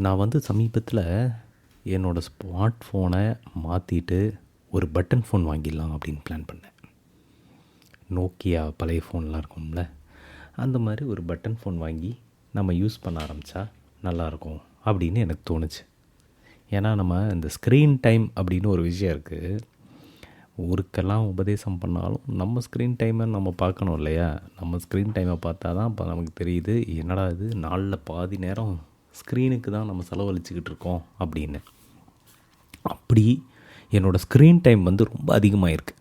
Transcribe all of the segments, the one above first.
நான் வந்து சமீபத்தில் என்னோடய ஸ்மார்ட் ஃபோனை மாற்றிட்டு ஒரு பட்டன் ஃபோன் வாங்கிடலாம் அப்படின்னு பிளான் பண்ணேன். நோக்கியா பழைய ஃபோன்லாம் இருக்கும்ல, அந்த மாதிரி ஒரு பட்டன் ஃபோன் வாங்கி நம்ம யூஸ் பண்ண ஆரம்பித்தா நல்லாயிருக்கும் அப்படின்னு எனக்கு தோணுச்சு. ஏன்னா நம்ம இந்த ஸ்க்ரீன் டைம் அப்படின்னு ஒரு விஷயம் இருக்குது. ஊருக்கெல்லாம் உபதேசம் பண்ணாலும் நம்ம ஸ்க்ரீன் டைமை நம்ம பார்க்கணும் இல்லையா? நம்ம ஸ்க்ரீன் டைமை பார்த்தா தான் இப்போ நமக்கு தெரியுது, என்னடா இது நாளில் பாதி நேரம் ஸ்க்ரீனுக்கு தான் நம்ம செலவழிச்சிக்கிட்டு இருக்கோம் அப்படின்னு. அப்படி என்னோடய ஸ்க்ரீன் டைம் வந்து ரொம்ப அதிகமாக இருக்குது.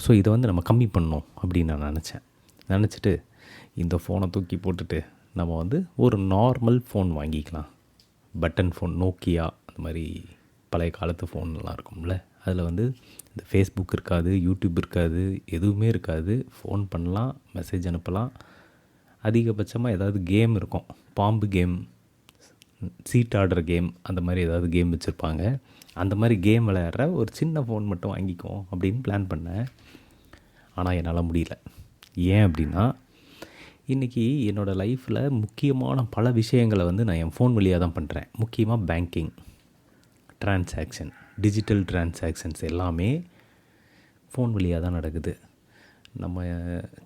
ஸோ இதை வந்து நம்ம கம்மி பண்ணணும் அப்படின்னு நான் நினச்சிட்டு இந்த ஃபோனை தூக்கி போட்டுட்டு நம்ம வந்து ஒரு நார்மல் ஃபோன் வாங்கிக்கலாம். பட்டன் ஃபோன், நோக்கியா அந்த மாதிரி பழைய காலத்து ஃபோன்லாம் இருக்கும்ல, அதில் வந்து இந்த ஃபேஸ்புக் இருக்காது, யூடியூப் இருக்காது, எதுவுமே இருக்காது. ஃபோன் பண்ணலாம், மெசேஜ் அனுப்பலாம். அதிகபட்சமாக ஏதாவது கேம் இருக்கும், பாம்பு கேம், சீட் ஆடுற கேம், அந்த மாதிரி ஏதாவது கேம் வச்சுருப்பாங்க. அந்த மாதிரி கேம் விளையாடுற ஒரு சின்ன ஃபோன் மட்டும் வாங்கிக்குவோம் அப்படின்னு பிளான் பண்ணேன். ஆனால் என்னால் முடியல. ஏன் அப்படின்னா, இன்றைக்கி என்னோடய லைஃப்பில் முக்கியமான பல விஷயங்களை வந்து நான் என் ஃபோன் வழியாக தான் பண்ணுறேன். முக்கியமாக பேங்கிங் ட்ரான்சாக்ஷன், டிஜிட்டல் ட்ரான்சாக்ஷன்ஸ் எல்லாமே ஃபோன் வழியாக தான் நடக்குது. நம்ம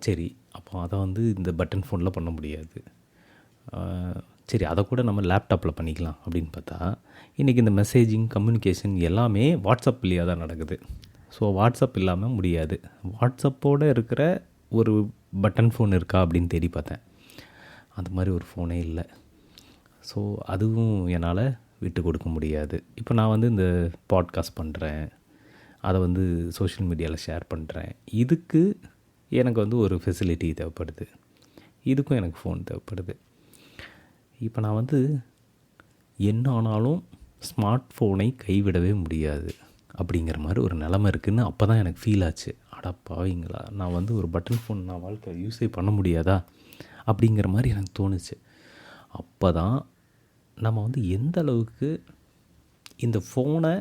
சரி, அப்போ அதை வந்து இந்த பட்டன் ஃபோனில் பண்ண முடியாது. சரி, அதை கூட நம்ம லேப்டாப்பில் பண்ணிக்கலாம் அப்படின்னு பார்த்தா, இன்றைக்கி இந்த மெசேஜிங், கம்யூனிகேஷன் எல்லாமே வாட்ஸ்அப் வழியாக தான் நடக்குது. ஸோ வாட்ஸ்அப் இல்லாமல் முடியாது. வாட்ஸ்அப்போடு இருக்கிற ஒரு பட்டன் ஃபோன் இருக்கா அப்படின்னு தேடி பார்த்தேன். அந்த மாதிரி ஒரு ஃபோனே இல்லை. ஸோ அதுவும் என்னால் விட்டு கொடுக்க முடியாது. இப்போ நான் வந்து இந்த பாட்காஸ்ட் பண்ணுறேன், அதை வந்து சோஷியல் மீடியாவில் ஷேர் பண்ணுறேன். இதுக்கு எனக்கு வந்து ஒரு ஃபெசிலிட்டி தேவைப்படுது, இதுக்கும் எனக்கு ஃபோன் தேவைப்படுது. இப்போ நான் வந்து என்ன ஆனாலும் ஸ்மார்ட் ஃபோனை கைவிடவே முடியாது அப்படிங்கிற மாதிரி ஒரு நிலமை இருக்குதுன்னு அப்போ தான் எனக்கு ஃபீல் ஆச்சு. அடப்பாவீங்களா, நான் வந்து ஒரு பட்டன் ஃபோன் நான் வாழ்க்கை யூஸே பண்ண முடியாதா அப்படிங்கிற மாதிரி எனக்கு தோணுச்சு. அப்போ தான் நம்ம வந்து எந்த அளவுக்கு இந்த ஃபோனை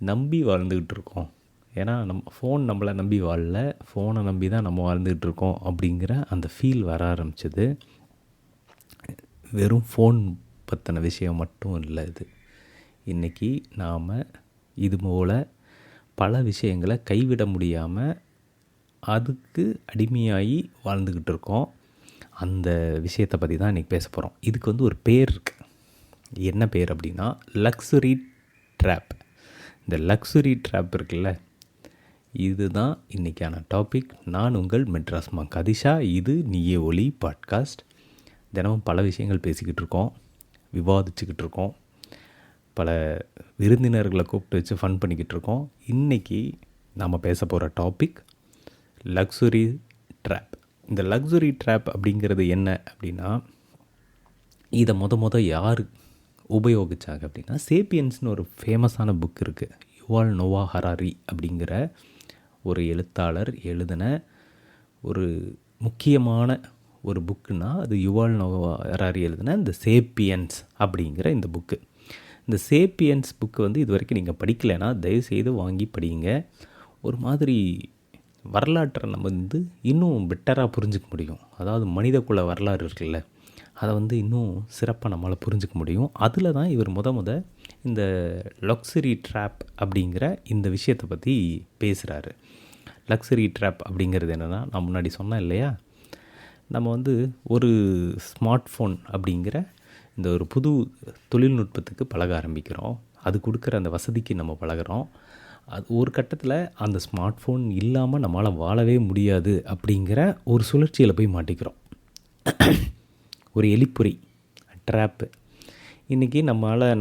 நம்பி வாழ்ந்துக்கிட்டு இருக்கோம். ஏன்னா நம்ம ஃபோன் நம்மளை நம்பி வாழல, ஃபோனை நம்பி தான் நம்ம வாழ்ந்துக்கிட்டு இருக்கோம் அப்படிங்கிற அந்த ஃபீல் வர ஆரம்பிச்சது. வெறும் ஃபோன் பற்றின விஷயம் மட்டும் இல்லை இது. இன்றைக்கி நாம் இது போல் பல விஷயங்களை கைவிட முடியாமல் அதுக்கு அடிமையாகி வாழ்ந்துக்கிட்டு இருக்கோம். அந்த விஷயத்தை பற்றி தான் இன்றைக்கி பேச போகிறோம். இதுக்கு வந்து ஒரு பேர் இருக்குது. என்ன பேர் அப்படின்னா லக்ஸுரி ட்ராப். இந்த லக்ஸுரி ட்ராப் இருக்குல்ல, இதுதான் இன்றைக்கான டாபிக். நான் உங்கள் மெட்ராஸ் மா கதிஷா. இது நீயே ஒலி பாட்காஸ்ட். தினமும் பல விஷயங்கள் பேசிக்கிட்டு இருக்கோம், விவாதிச்சுக்கிட்டு இருக்கோம், பல விருந்தினர்களை கூப்பிட்டு வச்சு ஃபன் பண்ணிக்கிட்டு இருக்கோம். இன்றைக்கி நாம் பேச போகிற டாபிக் லக்ஸுரி ட்ராப். இந்த லக்ஸுரி ட்ராப் அப்படிங்கிறது என்ன அப்படின்னா, இதை முத யார் உபயோகித்தாங்க அப்படின்னா, சேப்பியன்ஸ்னு ஒரு ஃபேமஸான புக் இருக்குது. யுவால் நோவா ஹராரி அப்படிங்கிற ஒரு எழுத்தாளர் எழுதின ஒரு முக்கியமான ஒரு புக்குன்னா அது யுவால் நோவா ஹராரி எழுதின இந்த சேப்பியன்ஸ் அப்படிங்கிற இந்த புக்கு. இந்த சேப்பியன்ஸ் புக்கு வந்து இது வரைக்கும் நீங்கள் படிக்கலைன்னா தயவுசெய்து வாங்கி படிங்க. ஒரு மாதிரி வரலாற்றை நம்ம வந்து இன்னும் பெட்டராக புரிஞ்சிக்க முடியும். அதாவது மனித குல வரலாறு இருக்குல்ல, அதை வந்து இன்னும் சிறப்பாக நம்மளால் புரிஞ்சிக்க முடியும். அதில் தான் இவர் முத இந்த லக்ஸுரி ட்ராப் அப்படிங்கிற இந்த விஷயத்தை பற்றி பேசுகிறாரு. லக்ஸுரி ட்ராப் அப்படிங்கிறது என்னென்னா, நான் முன்னாடி சொன்னேன் இல்லையா, நம்ம வந்து ஒரு ஸ்மார்ட் ஃபோன் அப்படிங்கிற இந்த ஒரு புது தொழில்நுட்பத்துக்கு பழக ஆரம்பிக்கிறோம். அது கொடுக்குற அந்த வசதிக்கு நம்ம பழகிறோம். அது ஒரு கட்டத்தில் அந்த ஸ்மார்ட் ஃபோன் இல்லாமல் நம்மளால் வாழவே முடியாது அப்படிங்கிற ஒரு சுழற்சியில் போய் மாட்டிக்கிறோம். ஒரு எலிப்புரி ட்ராப்பு. இன்றைக்கி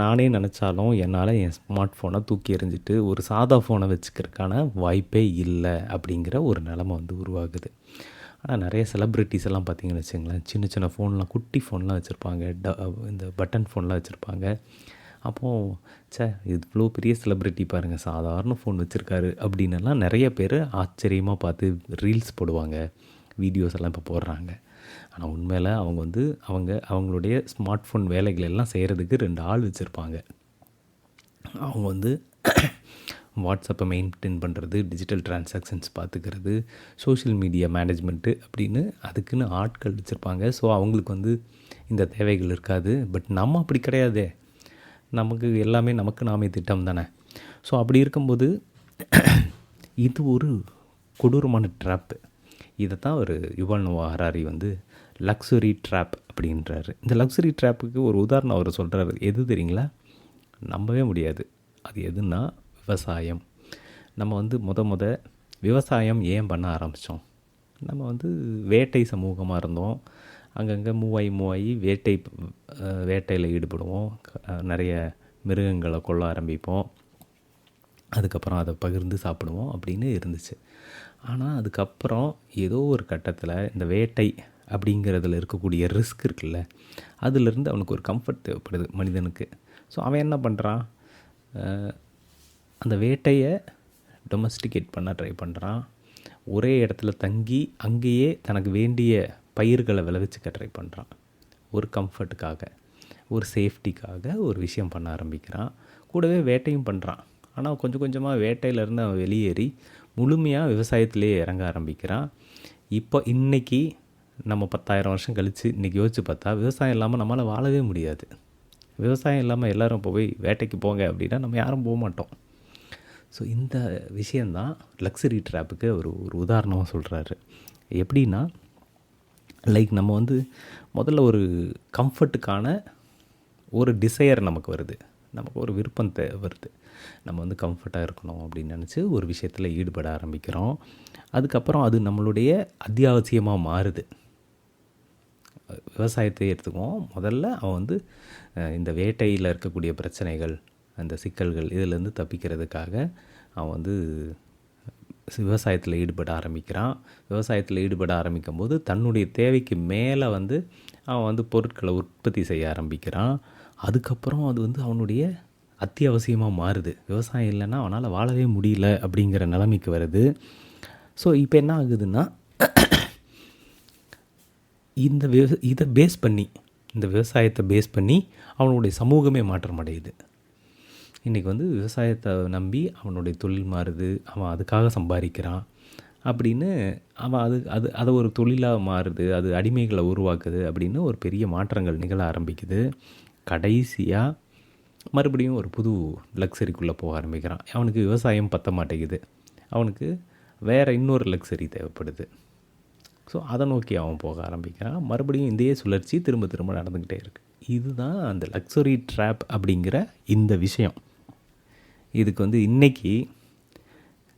நானே நினச்சாலும் என்னால் என் ஸ்மார்ட் ஃபோனை தூக்கி எறிஞ்சிட்டு ஒரு சாதா ஃபோனை வச்சுக்கிறதுக்கான வாய்ப்பே இல்லை அப்படிங்கிற ஒரு நிலமை வந்து உருவாகுது. ஆனால் நிறைய செலிப்ரிட்டிஸ் எல்லாம் பார்த்திங்கன்னு வச்சுங்களேன், சின்ன ஃபோன்லாம், குட்டி ஃபோன்லாம் வச்சுருப்பாங்க, இந்த பட்டன் ஃபோன்லாம் வச்சுருப்பாங்க. அப்போது இவ்வளோ பெரிய செலிப்ரிட்டி பாருங்கள், சாதாரண ஃபோன் வச்சுருக்காரு அப்படின்னெல்லாம் நிறைய பேர் ஆச்சரியமாக பார்த்து ரீல்ஸ் போடுவாங்க, வீடியோஸ் எல்லாம் இப்போ போடுறாங்க. ஆனால் உண்மையில் அவங்க வந்து அவங்களுடைய ஸ்மார்ட் ஃபோன் வேலைகள் எல்லாம் செய்கிறதுக்கு 2 ஆள் வச்சுருப்பாங்க. அவங்க வந்து வாட்ஸ்அப்பை மெயின்டைன் பண்ணுறது, டிஜிட்டல் ட்ரான்சாக்ஷன்ஸ் பார்த்துக்கிறது, சோஷியல் மீடியா மேனேஜ்மெண்ட்டு அப்படின்னு அதுக்குன்னு ஆட்கள் வச்சுருப்பாங்க. ஸோ அவங்களுக்கு வந்து இந்த தேவைகள் இருக்காது. பட் நம்ம அப்படி கிடையாதே. நமக்கு எல்லாமே நமக்கு நாமே திட்டம் தானே. ஸோ அப்படி இருக்கும்போது இது ஒரு கொடூரமான ட்ராப்பு. இதை தான் ஒரு யுவல் நோவா ஹராரி வந்து லக்ஸுரி ட்ராப் அப்படின்றாரு. இந்த லக்ஸுரி ட்ராப்புக்கு ஒரு உதாரணம் அவர் சொல்கிறாரு. எது தெரியுங்களா? நம்பவே முடியாது. அது எதுன்னா விவசாயம். நம்ம வந்து விவசாயம் ஏன் பண்ண ஆரம்பித்தோம்? நம்ம வந்து வேட்டை சமூகமாக இருந்தோம். அங்கங்கே மூவாயி வேட்டையில் ஈடுபடுவோம். நிறைய மிருகங்களை கொல்ல ஆரம்பிப்போம். அதுக்கப்புறம் அதை பகிர்ந்து சாப்பிடுவோம் அப்படின்னு இருந்துச்சு. ஆனால் அதுக்கப்புறம் ஏதோ ஒரு கட்டத்தில் இந்த வேட்டை அப்படிங்கிறதுல இருக்கக்கூடிய ரிஸ்க் இருக்குல்ல, அதுலேருந்து அவனுக்கு ஒரு கம்ஃபர்ட் தேவைப்படுது மனிதனுக்கு. ஸோ அவன் என்ன பண்ணுறான்? அந்த வேட்டையை டொமஸ்டிகேட் பண்ண ட்ரை பண்ணுறான். ஒரே இடத்துல தங்கி அங்கேயே தனக்கு வேண்டிய பயிர்களை விளைவிச்சுக்க ட்ரை பண்ணுறான். ஒரு கம்ஃபர்ட்டுக்காக, ஒரு சேஃப்டிக்காக ஒரு விஷயம் பண்ண ஆரம்பிக்கிறான். கூடவே வேட்டையும் பண்ணுறான். ஆனால் கொஞ்சம் கொஞ்சமாக வேட்டையிலேருந்து அவன் வெளியேறி முழுமையாக விவசாயத்திலே இறங்க ஆரம்பிக்கிறான். இப்போ இன்றைக்கி நம்ம 10,000 வருஷம் கழித்து இன்றைக்கி யோசித்து பார்த்தா விவசாயம் இல்லாமல் நம்மளால் வாழவே முடியாது. விவசாயம் இல்லாமல் எல்லோரும் இப்போ போய் வேட்டைக்கு போங்க அப்படின்னா நம்ம யாரும் போக மாட்டோம். ஸோ இந்த விஷயந்தான் லக்ஸரி ட்ராப்புக்கு ஒரு உதாரணமாக சொல்கிறாரு. எப்படின்னா, லைக் நம்ம வந்து முதல்ல ஒரு கம்ஃபர்ட்டுக்கான ஒரு டிசையர் நமக்கு வருது, நமக்கு ஒரு விருப்பம் வருது. நம்ம வந்து கம்ஃபர்ட்டாக இருக்கணும் அப்படின்னு நினச்சி ஒரு விஷயத்தில் ஈடுபட ஆரம்பிக்கிறோம். அதுக்கப்புறம் அது நம்மளுடைய அத்தியாவசியமாக மாறுது. விவசாயத்தை எடுத்துக்குவோம். முதல்ல அவன் வந்து இந்த வேட்டையில் இருக்கக்கூடிய பிரச்சனைகள், அந்த சிக்கல்கள் இதிலேருந்து தப்பிக்கிறதுக்காக அவன் வந்து விவசாயத்தில் ஈடுபட ஆரம்பிக்கிறான். விவசாயத்தில் ஈடுபட ஆரம்பிக்கும் போது தன்னுடைய தேவைக்கு மேலே வந்து அவன் வந்து பொருட்களை உற்பத்தி செய்ய ஆரம்பிக்கிறான். அதுக்கப்புறம் அது வந்து அவனுடைய அத்தியாவசியமாக மாறுது. விவசாயம் இல்லைன்னா அவனால் வாழவே முடியல அப்படிங்கிற நிலைமைக்கு வருது. ஸோ இப்போ என்ன ஆகுதுன்னா, இதை பேஸ் பண்ணி, இந்த விவசாயத்தை பேஸ் பண்ணி அவனுடைய சமூகமே மாற்றம் அடையுது. இன்றைக்கி வந்து விவசாயத்தை நம்பி அவனுடைய தொழில் மாறுது. அவன் அதுக்காக சம்பாதிக்கிறான் அப்படின்னு அவன் அதை ஒரு தொழிலாக மாறுது. அது அடிமைகளை உருவாக்குது அப்படின்னு ஒரு பெரிய மாற்றங்கள் நிகழ ஆரம்பிக்குது. கடைசியாக மறுபடியும் ஒரு புது லக்ஸரிக்குள்ளே போக ஆரம்பிக்கிறான். அவனுக்கு விவசாயம் பற்ற மாட்டேங்குது. அவனுக்கு வேறு இன்னொரு லக்ஸரி தேவைப்படுது. ஸோ அதை நோக்கி அவன் போக ஆரம்பிக்கிறான். மறுபடியும் இதையே சுழற்சி திரும்ப திரும்ப நடந்துக்கிட்டே இருக்குது. இதுதான் அந்த லக்ஸரி ட்ராப் அப்படிங்கிற இந்த விஷயம். இதுக்கு வந்து இன்றைக்கி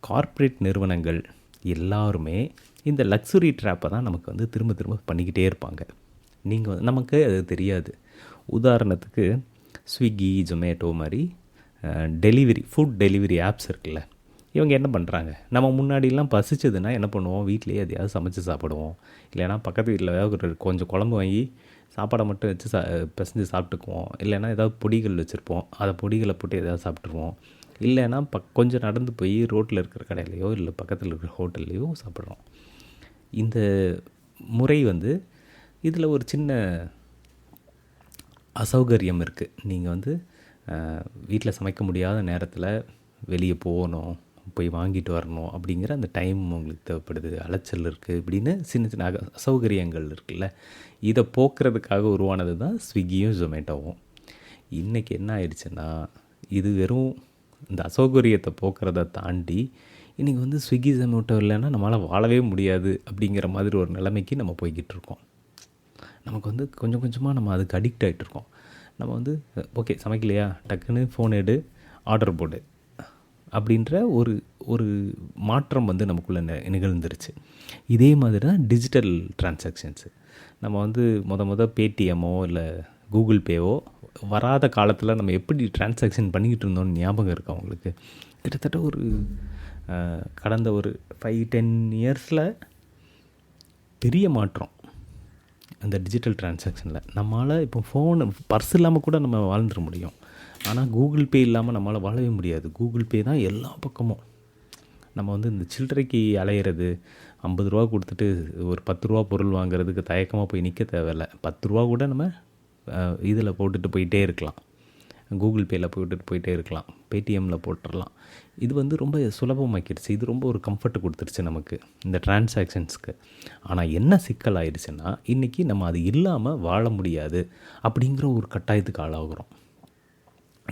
கார்ப்பரேட் நிறுவனங்கள் எல்லாருமே இந்த லக்ஸுரி ட்ராப்பை தான் நமக்கு வந்து திரும்ப திரும்ப பண்ணிக்கிட்டே இருப்பாங்க. நமக்கு அது தெரியாது. உதாரணத்துக்கு ஸ்விக்கி, ஜொமேட்டோ மாதிரி ஃபுட் டெலிவரி ஆப்ஸ் இருக்குல்ல, இவங்க என்ன பண்ணுறாங்க? நம்ம முன்னாடிலாம் பசிச்சதுன்னா என்ன பண்ணுவோம்? வீட்டிலேயே எதையாவது சமைச்சு சாப்பிடுவோம். இல்லைனா பக்கத்து வீட்டில் கொஞ்சம் குழம்பு வாங்கி சாப்பாடை மட்டும் வச்சு பிசைஞ்சு சாப்பிட்டுக்குவோம். இல்லைனா ஏதாவது பொடிகள் வச்சுருப்போம், அதை பொடிகளை போட்டு எதாவது சாப்பிட்ருவோம். இல்லைன்னா கொஞ்சம் நடந்து போய் ரோட்டில் இருக்கிற கடையிலையோ இல்லை பக்கத்தில் இருக்கிற ஹோட்டல்லையோ சாப்பிட்றோம். இந்த முறை வந்து இதில் ஒரு சின்ன அசௌகரியம் இருக்குது. நீங்கள் வந்து வீட்டில் சமைக்க முடியாத நேரத்தில் வெளியே போகணும், போய் வாங்கிட்டு வரணும் அப்படிங்கிற அந்த டைம் உங்களுக்கு தேவைப்படுது, அலைச்சல் இருக்குது இப்படின்னு சின்ன சின்ன அசௌகரியங்கள் இருக்குல்ல, இதை போக்குறதுக்காக உருவானது தான் ஸ்விக்கியும் ஜொமேட்டோவும். இன்றைக்கி என்ன ஆயிடுச்சுன்னா, இது வெறும் இந்த அசௌகரியத்தை போக்குறதை தாண்டி இன்றைக்கி வந்து ஸ்விக்கி ஜொமேட்டோ இல்லைன்னா நம்மளால் வாழவே முடியாது அப்படிங்கிற மாதிரி ஒரு நிலைமைக்கு நம்ம போய்கிட்டு இருக்கோம். நமக்கு வந்து கொஞ்சம் கொஞ்சமாக நம்ம அதுக்கு அடிக்ட் ஆகிட்ருக்கோம். நம்ம வந்து ஓகே சமைக்கலையா, டக்குன்னு ஃபோன் எடு, ஆர்டர் போடு அப்படின்ற ஒரு மாற்றம் வந்து நமக்குள்ளே நிகழ்ந்துருச்சு. இதே மாதிரி தான் டிஜிட்டல் டிரான்சாக்ஷன்ஸு. நம்ம வந்து பேடிஎம்மோ இல்லை கூகுள் பேவோ வராத காலத்தில் நம்ம எப்படி டிரான்சாக்ஷன் பண்ணிக்கிட்டு இருந்தோம்னு ஞாபகம் இருக்கா உங்களுக்கு? கிட்டத்தட்ட ஒரு கடந்த ஒரு 5-10 இயர்ஸில் பெரிய மாற்றம் அந்த டிஜிட்டல் டிரான்சாக்ஷனில். நம்மளால் இப்போ பர்ஸ் இல்லாமல் கூட நம்ம வாழ்ந்துட முடியும். ஆனால் கூகுள் பே இல்லாமல் நம்மளால் வாழவே முடியாது. கூகுள் பே தான் எல்லா பக்கமும். நம்ம வந்து இந்த சில்லறைக்கு அலையிறது, 50 ரூபா கொடுத்துட்டு ஒரு 10 ரூபா பொருள் வாங்குறதுக்கு தயக்கமாக போய் நிற்க தேவையில்லை. 10 ரூபா கூட நம்ம இதில் போட்டுட்டு போயிட்டே இருக்கலாம். கூகுள் பேயில் போயிட்டே இருக்கலாம், பேடிஎம்மில் போட்டுடலாம். இது வந்து ரொம்ப சுலபமாக்கிடுச்சு. இது ரொம்ப ஒரு கம்ஃபர்ட் கொடுத்துருச்சு நமக்கு இந்த டிரான்சாக்ஷன்ஸ்க்கு. ஆனால் என்ன சிக்கல் ஆயிடுச்சுன்னா, இன்றைக்கி நம்ம அது இல்லாமல் வாழ முடியாது அப்படிங்கிற ஒரு கட்டாயத்துக்கு ஆளாகிறோம்.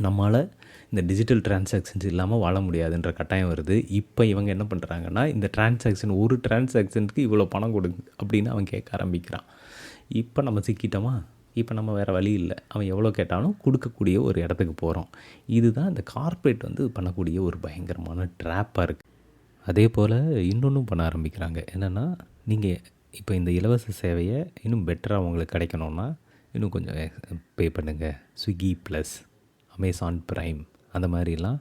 நம்மளால் இந்த டிஜிட்டல் டிரான்சாக்ஷன்ஸ் இல்லாமல் வாழ முடியாதுன்ற கட்டாயம் வருது. இப்போ இவங்க என்ன பண்ணுறாங்கன்னா, இந்த ஒரு டிரான்சாக்ஷனுக்கு இவ்வளோ பணம் கொடுங்க அப்படின்னு அவன் கேட்க ஆரம்பிக்கிறான். இப்போ நம்ம சிக்கிட்டோமா, இப்போ நம்ம வேறு வழி இல்லை, அவன் எவ்வளோ கேட்டாலும் கொடுக்கக்கூடிய ஒரு இடத்துக்கு போகிறோம். இதுதான் இந்த கார்ப்பரேட் வந்து பண்ணக்கூடிய ஒரு பயங்கரமான ட்ராப்பாக இருக்குது. அதே போல் இன்னொன்றும் பண்ண ஆரம்பிக்கிறாங்க. என்னென்னா, நீங்கள் இப்போ இந்த இலவச சேவையை இன்னும் பெட்டராக உங்களுக்கு கிடைக்கணுன்னா இன்னும் கொஞ்சம் பே பண்ணுங்கள். ஸ்விக்கி ப்ளஸ், அமேசான் ப்ரைம், அந்த மாதிரிலாம்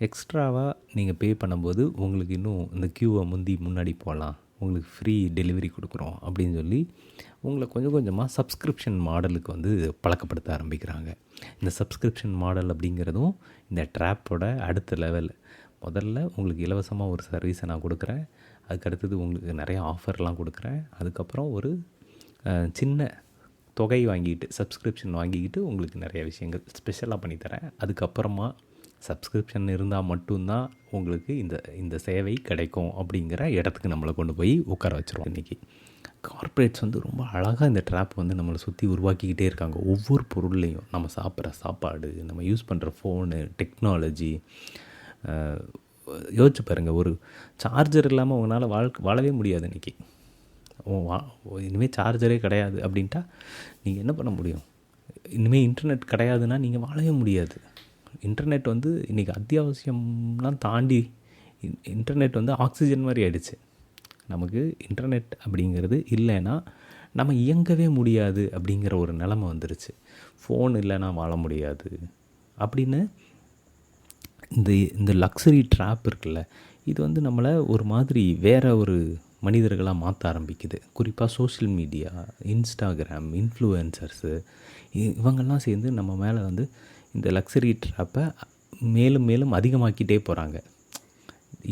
எக்ஸ்ட்ராவாக நீங்கள் பே பண்ணும்போது உங்களுக்கு இன்னும் இந்த க்யூவை முன்னாடி போகலாம், உங்களுக்கு ஃப்ரீ டெலிவரி கொடுக்குறோம் அப்படின்னு சொல்லி உங்களை கொஞ்சம் கொஞ்சமாக சப்ஸ்கிரிப்ஷன் மாடலுக்கு வந்து பழக்கப்படுத்த ஆரம்பிக்கிறாங்க. இந்த சப்ஸ்கிரிப்ஷன் மாடல் அப்படிங்கிறதும் இந்த ட்ராப்போட அடுத்த லெவல். முதல்ல உங்களுக்கு இலவசமாக ஒரு சர்வீஸை நான் கொடுக்குறேன், அதுக்கடுத்தது உங்களுக்கு நிறைய ஆஃபர்லாம் கொடுக்குறேன், அதுக்கப்புறம் ஒரு சின்ன தொகை வாங்கிட்டு சப்ஸ்கிரிப்ஷன் வாங்கிக்கிட்டு உங்களுக்கு நிறைய விஷயங்கள் ஸ்பெஷலாக பண்ணித்தரேன். அதுக்கப்புறமா சப்ஸ்கிரிப்ஷன் இருந்தால் மட்டும்தான் உங்களுக்கு இந்த சேவை கிடைக்கும் அப்படிங்கிற இடத்துக்கு நம்மளை கொண்டு போய் உட்கார வச்சுருவோம். இன்றைக்கி கார்ப்பரேட்ஸ் வந்து ரொம்ப அழகாக இந்த ட்ராப் வந்து நம்மளை சுற்றி உருவாக்கிக்கிட்டே இருக்காங்க. ஒவ்வொரு பொருள்லேயும் நம்ம சாப்பிட்ற சாப்பாடு, நம்ம யூஸ் பண்ணுற ஃபோனு, டெக்னாலஜி. யோசிச்சு பாருங்கள், ஒரு சார்ஜர் இல்லாமல் உங்களால் வாழவே முடியாது இன்றைக்கி. இனிமேல் சார்ஜரே கிடையாது அப்படின்ட்டா நீங்கள் என்ன பண்ண முடியும்? இனிமேல் இன்டர்நெட் கிடையாதுன்னா நீங்கள் வாழவே முடியாது. இன்டர்நெட் வந்து இன்றைக்கி அத்தியாவசியம்லாம் தாண்டி இன்டர்நெட் வந்து ஆக்சிஜன் மாதிரி ஆகிடுச்சு. நமக்கு இன்டர்நெட் அப்படிங்கிறது இல்லைன்னா நம்ம இயங்கவே முடியாது அப்படிங்கிற ஒரு நிலைமை வந்துருச்சு. ஃபோன் இல்லைன்னா வாழ முடியாது அப்படின்னு இந்த லக்ஸரி ட்ராப் இருக்குல்ல, இது வந்து நம்மளை ஒரு மாதிரி வேறு ஒரு மனிதர்களாக மாற்ற ஆரம்பிக்குது. குறிப்பாக சோஷியல் மீடியா, இன்ஸ்டாகிராம், இன்ஃப்ளூயன்சர்ஸு, இவங்கெல்லாம் சேர்ந்து நம்ம மேலே வந்து இந்த லக்ஸரி ட்ராப்பை மேலும் மேலும் அதிகமாக்கிட்டே போகிறாங்க.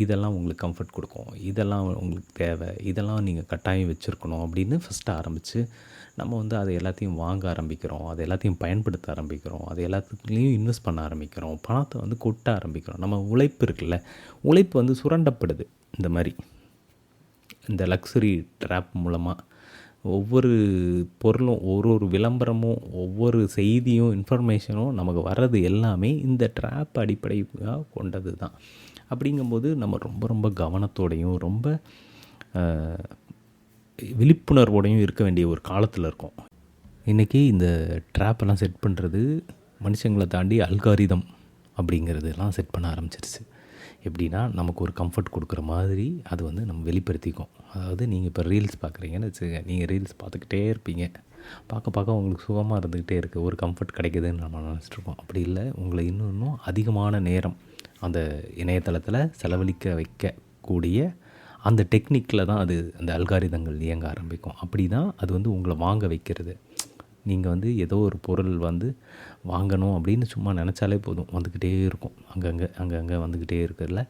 இதெல்லாம் உங்களுக்கு கம்ஃபர்ட் கொடுக்கும், இதெல்லாம் உங்களுக்கு தேவை, இதெல்லாம் நீங்கள் கட்டாயம் வச்சுருக்கணும் அப்படின்னு ஃபஸ்ட்டு ஆரம்பித்து நம்ம வந்து அதை எல்லாத்தையும் வாங்க ஆரம்பிக்கிறோம், அதை எல்லாத்தையும் பயன்படுத்த ஆரம்பிக்கிறோம், அதை எல்லாத்துலேயும் இன்வெஸ்ட் பண்ண ஆரம்பிக்கிறோம், பணத்தை வந்து கொட்ட ஆரம்பிக்கிறோம். நம்ம உழைப்பு இருக்குல்ல, உழைப்பு வந்து சுரண்டப்படுது. இந்த மாதிரி இந்த லக்ஸரி ட்ராப் மூலமாக ஒவ்வொரு பொருளும், ஒரு விளம்பரமும், ஒவ்வொரு செய்தியும், இன்ஃபர்மேஷனும் நமக்கு வர்றது எல்லாமே இந்த ட்ராப் அடிப்படையாக கொண்டது தான். அப்படிங்கும்போது நம்ம ரொம்ப ரொம்ப கவனத்தோடையும் ரொம்ப விழிப்புணர்வோடையும் இருக்க வேண்டிய ஒரு காலத்தில் இருக்கோம். இன்றைக்கி இந்த ட்ராப்பெல்லாம் செட் பண்ணுறது மனுஷங்களை தாண்டி அல்காரிதம் அப்படிங்கிறதெல்லாம் செட் பண்ண ஆரம்பிச்சிருச்சு. எப்படின்னா, நமக்கு ஒரு கம்ஃபர்ட் கொடுக்குற மாதிரி அது வந்து நம்ம வெளிப்படுத்திக்கும். அதாவது நீங்கள் இப்போ ரீல்ஸ் பார்க்குறீங்கன்னு வச்சுக்கோங்க, நீங்கள் ரீல்ஸ் பார்த்துக்கிட்டே இருப்பீங்க, பார்க்க உங்களுக்கு சுகமாக இருந்துக்கிட்டே இருக்குது, ஒரு கம்ஃபர்ட் கிடைக்குதுன்னு நம்ம நினச்சிட்ருக்கோம். அப்படி இல்லை, உங்களை இன்னும் அதிகமான நேரம் அந்த இணையதளத்தில் செலவழிக்க வைக்கக்கூடிய அந்த டெக்னிக்கில் தான் அது அந்த அல்காரிதங்கள் இயங்க ஆரம்பிக்கும். அப்படி தான் அது வந்து உங்களை வாங்க வைக்கிறது. நீங்கள் வந்து ஏதோ ஒரு பொருள் வந்து வாங்கணும் அப்படின்னு சும்மா நினச்சாலே போதும், வந்துக்கிட்டே இருக்கும், அங்கங்கே வந்துக்கிட்டே இருக்கிறதுல.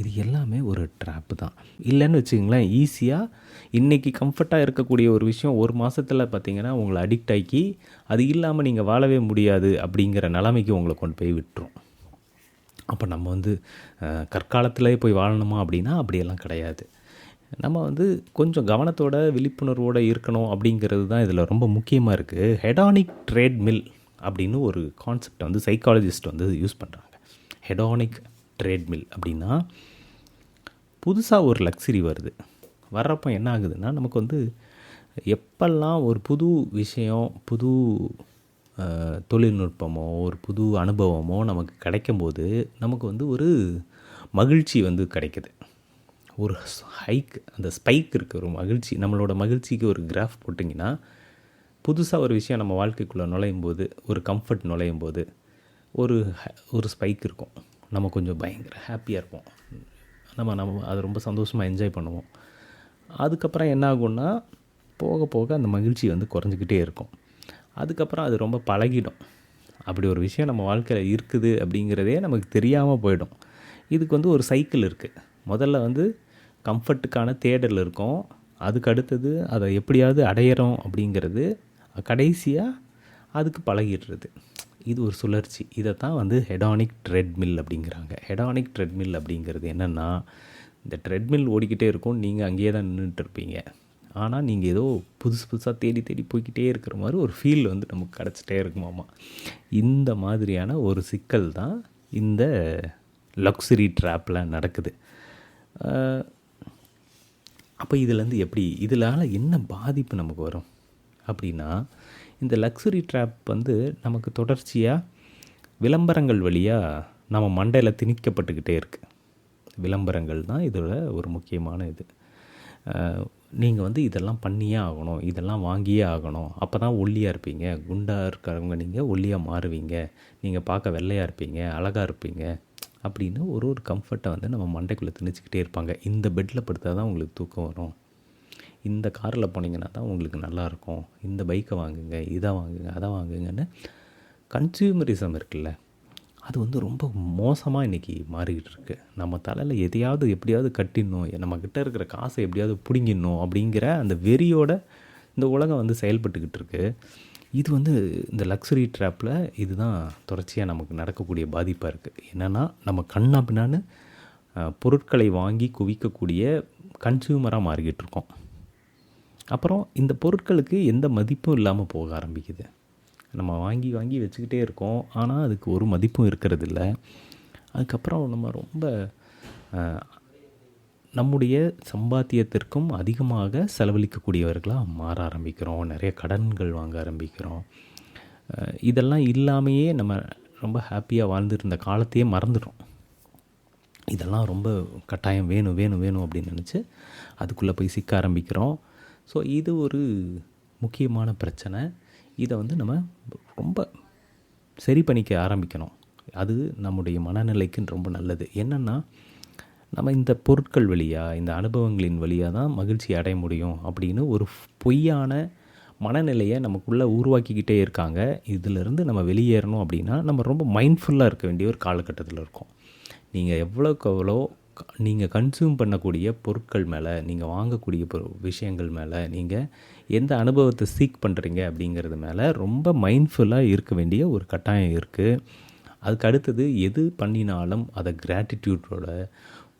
இது எல்லாமே ஒரு ட்ராப்பு தான். இல்லைன்னு வச்சுக்கிங்களேன், ஈஸியாக இன்றைக்கி கம்ஃபர்ட்டாக இருக்கக்கூடிய ஒரு விஷயம் ஒரு மாதத்தில் பார்த்திங்கன்னா உங்களை அடிக்ட் ஆக்கி அது இல்லாமல் நீங்கள் வாழவே முடியாது அப்படிங்கிற நிலைமைக்கு உங்களை கொண்டு போய் விட்டுரும். அப்போ நம்ம வந்து கற்காலத்திலே போய் வாழணுமா அப்படின்னா அப்படியெல்லாம் கிடையாது. நம்ம வந்து கொஞ்சம் கவனத்தோட விழிப்புணர்வோடு இருக்கணும் அப்படிங்கிறது தான் இதில் ரொம்ப முக்கியமாக இருக்குது. ஹெடானிக் ட்ரேட்மில் அப்படின்னு ஒரு கான்செப்டை வந்து சைக்காலஜிஸ்ட் வந்து யூஸ் பண்ணுறாங்க. ஹெடானிக் ட்ரேட்மில் அப்படின்னா, புதுசாக ஒரு லக்ஸரி வர்றப்போ என்ன ஆகுதுன்னா, நமக்கு வந்து எப்பெல்லாம் ஒரு புது விஷயம், புது தொழில்நுட்பமோ, ஒரு புது அனுபவமோ நமக்கு கிடைக்கும்போது நமக்கு வந்து ஒரு மகிழ்ச்சி வந்து கிடைக்குது. ஒரு அந்த ஸ்பைக் இருக்குது, ஒரு மகிழ்ச்சி. நம்மளோட மகிழ்ச்சிக்கு ஒரு கிராஃப் போட்டிங்கன்னா, புதுசாக ஒரு விஷயம் நம்ம வாழ்க்கைக்குள்ளே நுழையும் போது, ஒரு கம்ஃபர்ட் நுழையும் போது ஒரு ஸ்பைக் இருக்கும். நம்ம கொஞ்சம் பயங்கர ஹாப்பியாக இருப்போம், நம்ம அதை ரொம்ப சந்தோஷமாக என்ஜாய் பண்ணுவோம். அதுக்கப்புறம் என்ன ஆகும்னா, போக போக அந்த மகிழ்ச்சி வந்து குறைஞ்சிக்கிட்டே இருக்கும். அதுக்கப்புறம் அது ரொம்ப பழகிடும். அப்படி ஒரு விஷயம் நம்ம வாழ்க்கையில் இருக்குது அப்படிங்கிறதே நமக்கு தெரியாமல் போயிடும். இதுக்கு வந்து ஒரு சைக்கிள் இருக்குது. முதல்ல வந்து கம்ஃபர்ட்டுக்கான தேடல் இருக்கும், அதுக்கு அடுத்தது அதை எப்படியாவது அடையிறோம் அப்படிங்கிறது, கடைசியாக அதுக்கு பழகிடுறது. இது ஒரு சுழற்சி. இதை தான் வந்து ஹெடானிக் ட்ரெட்மில் அப்படிங்கிறாங்க. ஹெடானிக் ட்ரெட்மில் அப்படிங்கிறது என்னென்னா, இந்த ட்ரெட்மில் ஓடிக்கிட்டே இருக்கும், நீங்கள் அங்கேயே தான் நின்றுட்டு இருப்பீங்க. ஆனால் நீங்கள் ஏதோ புதுசு புதுசாக தேடி தேடி போய்கிட்டே இருக்கிற மாதிரி ஒரு ஃபீல் வந்து நமக்கு கிடச்சிட்டே இருக்குமாமா. இந்த மாதிரியான ஒரு சிக்கல் தான் இந்த லக்ஸுரி ட்ராப்பில் நடக்குது. அப்போ இதுலேருந்து எப்படி, இதனால் என்ன பாதிப்பு நமக்கு வரும் அப்படின்னா, இந்த லக்ஸுரி ட்ராப் வந்து நமக்கு தொடர்ச்சியாக விளம்பரங்கள் வழியாக நம்ம மண்டையில் திணிக்கப்பட்டுக்கிட்டே இருக்குது. விளம்பரங்கள் தான் இதோட ஒரு முக்கியமான இது. நீங்கள் வந்து இதெல்லாம் பண்ணியே ஆகணும், இதெல்லாம் வாங்கியே ஆகணும், அப்போ தான் ஒல்லியாக இருப்பீங்க, குண்டாக இருக்கிறவங்க நீங்கள் ஒல்லியாக மாறுவீங்க, நீங்கள் பார்க்க வெள்ளையாக இருப்பீங்க, அழகாக இருப்பீங்க அப்படின்னு ஒரு ஒரு கம்ஃபர்ட்டை வந்து நம்ம மண்டைக்குள்ளே திணிச்சிக்கிட்டே இருப்பாங்க. இந்த பெட்டில் படுத்தால் தான் உங்களுக்கு தூக்கம் வரும், இந்த காரில் போனீங்கன்னா தான் உங்களுக்கு நல்லாயிருக்கும், இந்த பைக்கை வாங்குங்க, இதை வாங்குங்க, அதை வாங்குங்கன்னு கன்சியூமரிசம் இருக்குல்ல, அது வந்து ரொம்ப மோசமாக இன்றைக்கி மாறிக்கிட்டு இருக்கு. நம்ம தலையில் எதையாவது எப்படியாவது கட்டிடணும், நம்மக்கிட்ட இருக்கிற காசை எப்படியாவது பிடுங்கிடணும் அப்படிங்கிற அந்த வெறியோட இந்த உலகம் வந்து செயல்பட்டுக்கிட்டு இருக்கு. இது வந்து இந்த லக்ஸுரி ட்ராப்பில் இதுதான் தொடர்ச்சியாக நமக்கு நடக்கக்கூடிய பாதிப்பாக இருக்குது. என்னென்னா, நம்ம கண்ணா பின்னான்னு பொருட்களை வாங்கி குவிக்கக்கூடிய கன்சியூமராக மாறிக்கிட்டு இருக்கோம். அப்புறம் இந்த பொருட்களுக்கு எந்த மதிப்பும் இல்லாமல் போக ஆரம்பிக்குது. நம்ம வாங்கி வாங்கி வச்சுக்கிட்டே இருக்கோம், ஆனால் அதுக்கு ஒரு மதிப்பும் இருக்கிறதில்ல. அதுக்கப்புறம் நம்ம ரொம்ப நம்முடைய சம்பாத்தியத்திற்கும் அதிகமாக செலவழிக்கக்கூடியவர்களாக மாற ஆரம்பிக்கிறோம். நிறைய கடன்கள் வாங்க ஆரம்பிக்கிறோம். இதெல்லாம் இல்லாமையே நம்ம ரொம்ப ஹாப்பியாக வாழ்ந்துருந்த காலத்தையே மறந்துட்டோம். இதெல்லாம் ரொம்ப கட்டாயம் வேணும் வேணும் வேணும் அப்படின்னு நினச்சி அதுக்குள்ளே போய் சிக்க ஆரம்பிக்கிறோம். ஸோ இது ஒரு முக்கியமான பிரச்சனை. இதை வந்து நம்ம ரொம்ப சரி பண்ணிக்க ஆரம்பிக்கணும். அது நம்முடைய மனநிலைக்கு ரொம்ப நல்லது. என்னென்னா, நம்ம இந்த பொருட்கள் வழியாக, இந்த அனுபவங்களின் வழியாக தான் மகிழ்ச்சி அடைய முடியும் அப்படின்னு ஒரு பொய்யான மனநிலையை நமக்குள்ளே உருவாக்கிக்கிட்டே இருக்காங்க. இதிலிருந்து நம்ம வெளியேறணும் அப்படின்னா நம்ம ரொம்ப மைண்ட்ஃபுல்லாக இருக்க வேண்டிய ஒரு காலகட்டத்தில் இருக்கோம். நீங்கள் எவ்வளோக்கு எவ்வளோ நீங்கள் கன்சியூம் பண்ணக்கூடிய பொருட்கள் மேலே, நீங்கள் வாங்கக்கூடிய விஷயங்கள் மேலே, நீங்கள் எந்த அனுபவத்தை சீக் பண்ணுறீங்க அப்படிங்கிறது மேலே ரொம்ப மைண்ட்ஃபுல்லாக இருக்க வேண்டிய ஒரு கட்டாயம் இருக்குது. அதுக்கு அடுத்தது எது பண்ணினாலும் அதை கிராட்டிடியூட்டோட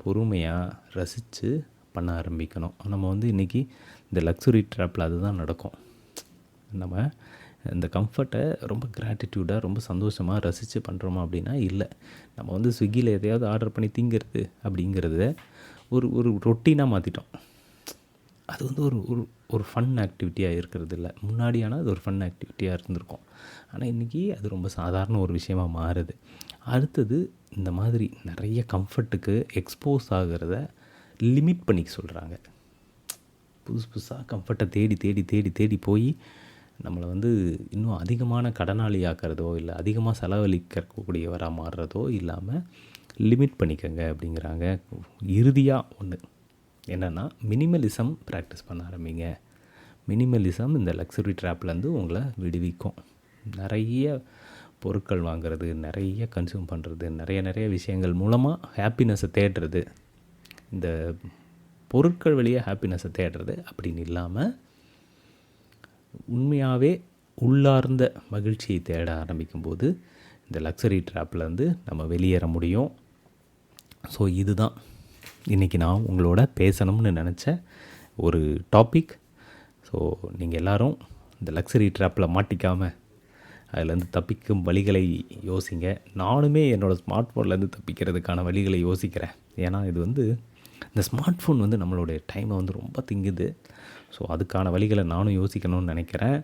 பொறுமையாக ரசித்து பண்ண ஆரம்பிக்கணும். நம்ம வந்து இன்றைக்கி இந்த லக்ஸுரி ட்ராப்பில் அதுதான் நடக்கும். நம்ம இந்த கம்ஃபர்ட்டை ரொம்ப கிராட்டிடியூடாக ரொம்ப சந்தோஷமாக ரசித்து பண்ணுறோமா அப்படின்னா இல்லை. நம்ம வந்து ஸ்விக்கியில் எதையாவது ஆர்டர் பண்ணி திங்கிறது அப்படிங்கிறத ஒரு ஒரு ரொட்டீனாக மாற்றிட்டோம். அது வந்து ஒரு ஒரு ஒரு ஃபன் ஆக்டிவிட்டியாக இருக்கிறது இல்லை. முன்னாடி ஆனால் அது ஒரு ஃபன் ஆக்டிவிட்டியாக இருந்திருக்கும். ஆனால் இன்றைக்கி அது ரொம்ப சாதாரண ஒரு விஷயமாக மாறுது. அடுத்தது இந்த மாதிரி நிறைய கம்ஃபர்ட்டுக்கு எக்ஸ்போஸ் ஆகிறத லிமிட் பண்ணிக்க சொல்கிறாங்க. புதுசு புதுசாக கம்ஃபர்ட்டை தேடி தேடி தேடி தேடி போய் நம்மளை வந்து இன்னும் அதிகமான கடனாளி ஆக்கிறதோ இல்லை அதிகமாக செலவழிக்கக்கூடியவராக மாறுறதோ இல்லாமல் லிமிட் பண்ணிக்கங்க அப்படிங்கிறாங்க. இறுதியாக ஒன்று என்னென்னா, மினிமலிசம் ப்ராக்டிஸ் பண்ண ஆரம்பிங்க. மினிமலிசம் இந்த லக்ஸுரி ட்ராப்லேருந்து உங்களை விடுவிக்கும். நிறைய பொருட்கள் வாங்கிறது, நிறைய கன்சியூம் பண்ணுறது, நிறைய விஷயங்கள் மூலமாக ஹாப்பினஸை தேடுறது, இந்த பொருட்கள் வழியாக ஹாப்பினஸை தேடுறது அப்படின்னு இல்லாமல் உண்மையாகவே உள்ளார்ந்த மகிழ்ச்சியை தேட ஆரம்பிக்கும்போது இந்த லக்ஸரி ட்ராப்லேருந்து நம்ம வெளியேற முடியும். ஸோ இதுதான் இன்றைக்கி நான் உங்களோட பேசணும்னு நினச்ச ஒரு டாபிக். ஸோ நீங்கள் எல்லோரும் இந்த லக்ஸரி ட்ராப்பில் மாட்டிக்காமல் அதிலேருந்து தப்பிக்கும் வழிகளை யோசிங்க. நானுமே என்னோடய ஸ்மார்ட் ஃபோன்லேருந்து தப்பிக்கிறதுக்கான வழிகளை யோசிக்கிறேன். ஏன்னா இது வந்து இந்த ஸ்மார்ட் ஃபோன் வந்து நம்மளுடைய டைமை வந்து ரொம்ப திங்குது. ஸோ அதுக்கான வழிகளை நானும் யோசிக்கணும்னு நினைக்கிறேன்.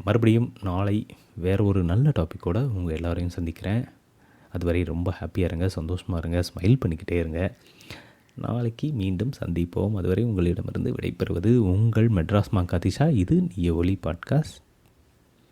மறுபடியும் நாளை வேறு ஒரு நல்ல டாப்பிக்கோடு உங்கள் எல்லோரையும் சந்திக்கிறேன். அதுவரை ரொம்ப ஹாப்பியாக இருங்க, சந்தோஷமாக இருங்க, ஸ்மைல் பண்ணிக்கிட்டே இருங்க. நாளைக்கு மீண்டும் சந்திப்போம். அதுவரை உங்களிடமிருந்து விடைபெறுவது உங்கள் மெட்ராஸ் மாங்காதிஷா. இது நீய ஒலி பாட்காஸ்ட்.